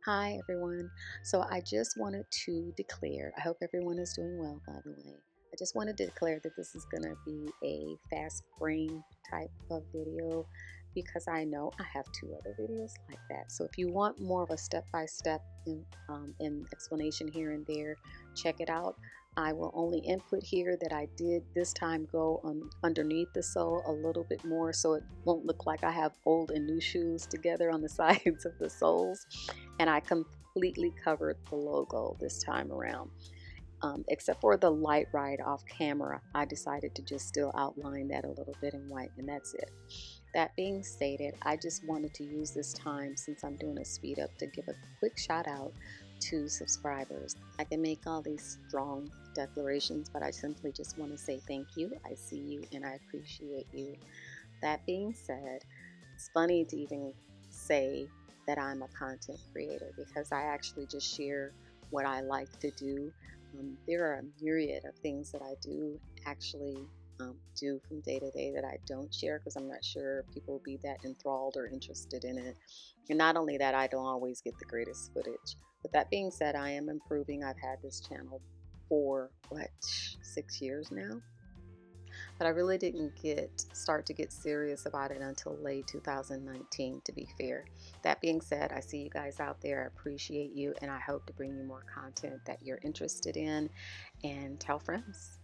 Hi everyone. So I just wanted to declare, I hope everyone is doing well, by the way. I just wanted to declare that this is going to be a fast brain type of video because I know I have two other videos like that. So if you want more of a step-by-step in explanation here and there, check it out. I will only input here that I did this time go on underneath the sole a little bit more so it won't look like I have old and new shoes together on the sides of the soles. And I completely covered the logo this time around. Except for the light ride off camera, I decided to just still outline that a little bit in white, and that's it. That being stated, I just wanted to use this time, since I'm doing a speed up, to give a quick shout out to subscribers. I can make all these strong declarations, but I simply just want to say thank you. I see you and I appreciate you. That being said, it's funny to even say that I'm a content creator because I actually just share what I like to do. There are a myriad of things that I do actually do from day to day that I don't share because I'm not sure people will be that enthralled or interested in it. And not only that, I don't always get the greatest footage. But that being said, I am improving. I've had this channel for what, 6 years now? But I really didn't start to get serious about it until late 2019, to be fair. That being said, I see you guys out there. I appreciate you, and I hope to bring you more content that you're interested in, and tell friends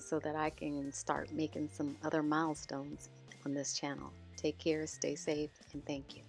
so that I can start making some other milestones on this channel. Take care, stay safe, and thank you.